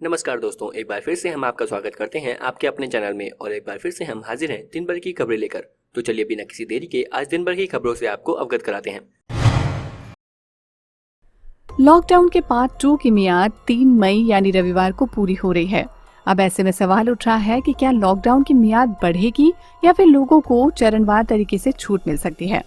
नमस्कार दोस्तों, एक बार फिर से हम आपका स्वागत करते हैं आपके अपने चैनल में और एक बार फिर से हम हाजिर हैं दिन भर की खबरें लेकर। तो चलिए बिना किसी देरी के आज दिन भर की खबरों से आपको अवगत कराते हैं। लॉकडाउन के पार्ट 2 की मियाद 3 मई यानी रविवार को पूरी हो रही है। अब ऐसे में सवाल उठ रहा है कि क्या लॉकडाउन की मियाद बढ़ेगी या फिर लोगों को चरणवार तरीके से छूट मिल सकती है।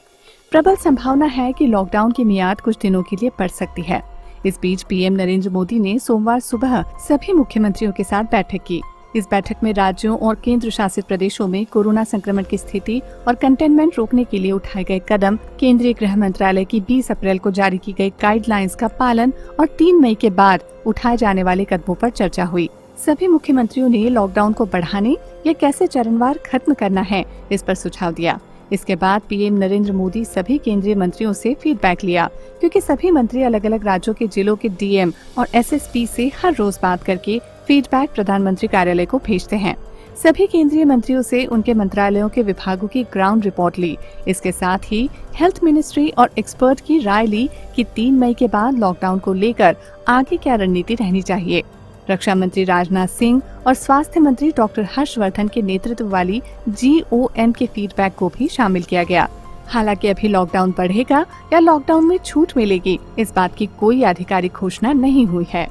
प्रबल संभावना है कि लॉकडाउन की मियाद कुछ दिनों के लिए बढ़ सकती है। इस बीच पीएम नरेंद्र मोदी ने सोमवार सुबह सभी मुख्यमंत्रियों के साथ बैठक की। इस बैठक में राज्यों और केंद्र शासित प्रदेशों में कोरोना संक्रमण की स्थिति और कंटेनमेंट रोकने के लिए उठाए गए कदम, केंद्रीय गृह मंत्रालय की 20 अप्रैल को जारी की गई गाइडलाइंस का पालन और 3 मई के बाद उठाए जाने वाले कदमों पर चर्चा हुई। सभी मुख्यमंत्रियों ने लॉकडाउन को बढ़ाने या कैसे चरणवार खत्म करना है, इस पर सुझाव दिया। इसके बाद पीएम नरेंद्र मोदी सभी केंद्रीय मंत्रियों से फीडबैक लिया, क्योंकि सभी मंत्री अलग अलग राज्यों के जिलों के डीएम और एसएसपी से हर रोज बात करके फीडबैक प्रधानमंत्री कार्यालय को भेजते हैं। सभी केंद्रीय मंत्रियों से उनके मंत्रालयों के विभागों की ग्राउंड रिपोर्ट ली। इसके साथ ही हेल्थ मिनिस्ट्री और एक्सपर्ट की राय ली कि 3 मई के बाद लॉकडाउन को लेकर आगे क्या रणनीति रहनी चाहिए। रक्षा मंत्री राजनाथ सिंह और स्वास्थ्य मंत्री डॉक्टर हर्षवर्धन के नेतृत्व वाली GOM के फीडबैक को भी शामिल किया गया। हालांकि अभी लॉकडाउन बढ़ेगा या लॉकडाउन में छूट मिलेगी, इस बात की कोई आधिकारिक घोषणा नहीं हुई है।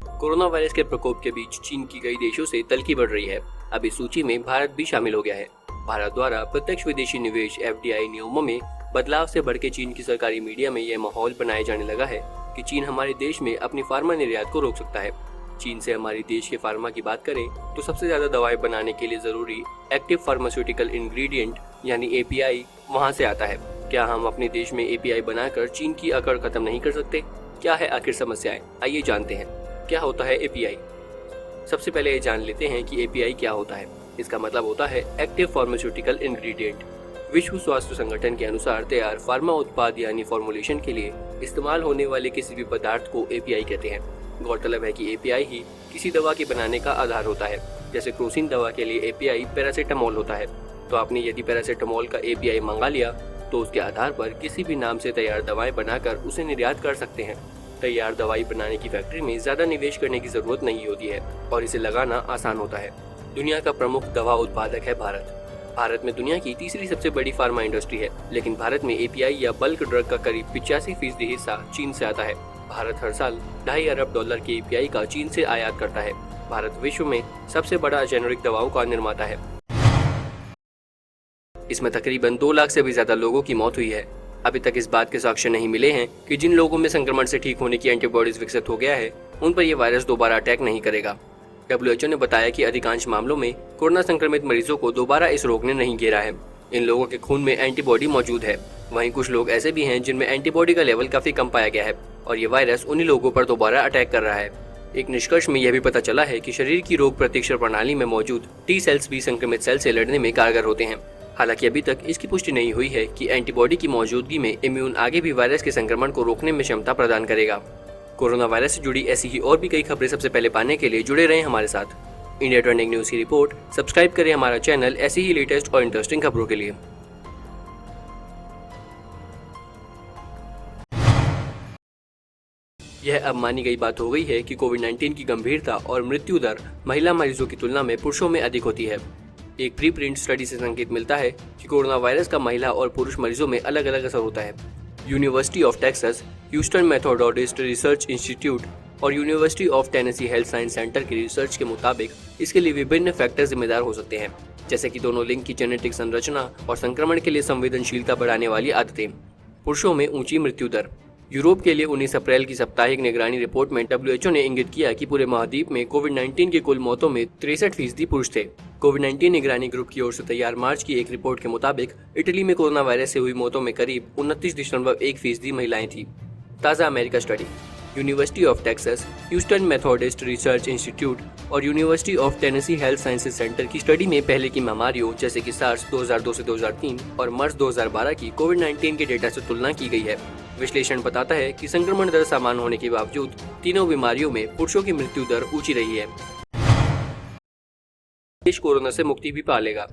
कोरोना वायरस के प्रकोप के बीच चीन की कई देशों से तल्खी बढ़ रही है। अब इस सूची में भारत भी शामिल हो गया है। भारत द्वारा प्रत्यक्ष विदेशी निवेश FDI नियमों में बदलाव से बढ़ के चीन की सरकारी मीडिया में यह माहौल बनाया जाने लगा है कि चीन हमारे देश में अपनी फार्मा निर्यात को रोक सकता है। चीन से हमारे देश के फार्मा की बात करें तो सबसे ज्यादा दवाएं बनाने के लिए जरूरी एक्टिव फार्मास्यूटिकल इंग्रेडिएंट यानी API वहां से आता है। क्या हम अपने देश में API बनाकर चीन की अकड़ खत्म नहीं कर सकते? क्या है आखिर समस्याएं? आइए जानते हैं क्या होता है API। सबसे पहले ये जान लेते हैं कि API क्या होता है। इसका मतलब होता है एक्टिव फार्मास्यूटिकल इंग्रेडिएंट। विश्व स्वास्थ्य संगठन के अनुसार तैयार फार्मा उत्पाद यानी फॉर्मुलेशन के लिए इस्तेमाल होने वाले किसी भी पदार्थ को API कहते हैं। गौरतलब है कि API ही किसी दवा के बनाने का आधार होता है। जैसे क्रोसिन दवा के लिए API पैरासीटामोल होता है। तो आपने यदि पैरासीटामोल का API मंगा लिया तो उसके आधार पर किसी भी नाम से तैयार दवाएं बनाकर उसे निर्यात कर सकते हैं। तैयार दवाई बनाने की फैक्ट्री में ज्यादा निवेश करने की जरूरत नहीं होती है और इसे लगाना आसान होता है। दुनिया का प्रमुख दवा उत्पादक है भारत। भारत में दुनिया की तीसरी सबसे बड़ी फार्मा इंडस्ट्री है, लेकिन भारत में API या बल्क ड्रग का करीब 85% हिस्सा चीन से आता है। भारत हर साल $2.5 अरब के API का चीन से आयात करता है। भारत विश्व में सबसे बड़ा जेनेरिक दवाओं का निर्माता है। इसमें तकरीबन 2 लाख से भी ज्यादा लोगों की मौत हुई है। अभी तक इस बात के साक्ष्य नहीं मिले हैं कि जिन लोगों में संक्रमण से ठीक होने की एंटीबॉडीज विकसित हो गया है उन पर यह वायरस दोबारा अटैक नहीं करेगा। WHO ने बताया कि अधिकांश मामलों में कोरोना संक्रमित मरीजों को दोबारा इस रोग ने नहीं घेरा है। इन लोगों के खून में एंटीबॉडी मौजूद है। वहीं कुछ लोग ऐसे भी हैं जिनमें एंटीबॉडी का लेवल काफी कम पाया गया है और ये वायरस उन्हीं लोगों पर दोबारा अटैक कर रहा है। एक निष्कर्ष में यह भी पता चला है कि शरीर की रोग प्रतिरक्षण प्रणाली में मौजूद T सेल्स भी संक्रमित सेल से लड़ने में कारगर होते हैं। हालांकि अभी तक इसकी पुष्टि नहीं हुई है कि एंटीबॉडी की मौजूदगी में इम्यून आगे भी वायरस के संक्रमण को रोकने में क्षमता प्रदान करेगा। कोरोना वायरस से जुड़ी ऐसी ही और भी कई खबरें सबसे पहले पाने के लिए जुड़े रहें हमारे साथ। इंडिया ट्रेंडिंग न्यूज की रिपोर्ट सब्सक्राइब करें हमारा चैनल ऐसी ही लेटेस्ट और इंटरेस्टिंग खबरों के लिए। यह अब मानी गई बात हो गई है कि कोविड-19 की गंभीरता और मृत्यु दर महिला मरीजों की तुलना में पुरुषों में अधिक होती है। एक प्री प्रिंट स्टडी से संकेत मिलता है कि कोरोना वायरस का महिला और पुरुष मरीजों में अलग अलग असर होता है। University of Texas, Houston Methodist Research Institute और University of Tennessee Health Science Center की रिसर्च के मुताबिक इसके लिए विभिन्न फैक्टर जिम्मेदार हो सकते हैं, जैसे कि दोनों लिंग की जेनेटिक संरचना और संक्रमण के लिए संवेदनशीलता बढ़ाने वाली आदतें। पुरुषों में ऊंची मृत्यु दर। यूरोप के लिए 19 अप्रैल की साप्ताहिक निगरानी रिपोर्ट में WHO ने इंगित किया कि पूरे महाद्वीप में कोविड-19 की कुल मौतों में 63% पुरुष थे। कोविड-19 निगरानी ग्रुप की ओर से तैयार मार्च की एक रिपोर्ट के मुताबिक इटली में कोरोना वायरस से हुई मौतों में करीब 29.1% महिलाएं थी। ताज़ा America study. University of Texas, Houston Methodist Research Institute और University of Tennessee Health Sciences Center की स्टडी में पहले की महामारियों जैसे कि सार्स 2002 से 2003 और मर्स 2012 की कोविड-19 के डेटा से तुलना की गई है। विश्लेषण बताता है कि संक्रमण दर समान होने के बावजूद तीनों बीमारियों में पुरुषों की मृत्यु दर ऊंची रही है। देश कोरोना से मुक्ति भी पा लेगा।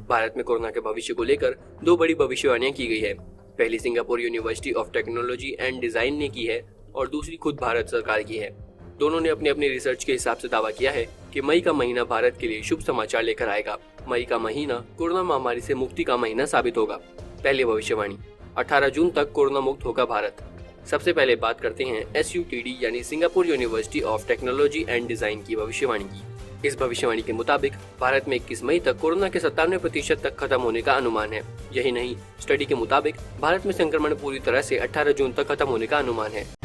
भारत में कोरोना के भविष्य को लेकर 2 बड़ी भविष्यवाणियां की गई है। पहली Singapore university of technology and design ने की है और दूसरी खुद भारत सरकार की है। दोनों ने अपनी अपनी रिसर्च के हिसाब से दावा किया है कि मई का महीना भारत के लिए शुभ समाचार लेकर आएगा। मई का महीना कोरोना महामारी से मुक्ति का महीना साबित होगा। पहली भविष्यवाणी, 18 जून तक कोरोना मुक्त होगा भारत। सबसे पहले बात करते हैं SUTD यानी Singapore university of technology and design की भविष्यवाणी की। इस भविष्यवाणी के मुताबिक भारत में 21 मई तक कोरोना के 97% तक खत्म होने का अनुमान है। यही नहीं, स्टडी के मुताबिक भारत में संक्रमण पूरी तरह से 18 जून तक खत्म होने का अनुमान है।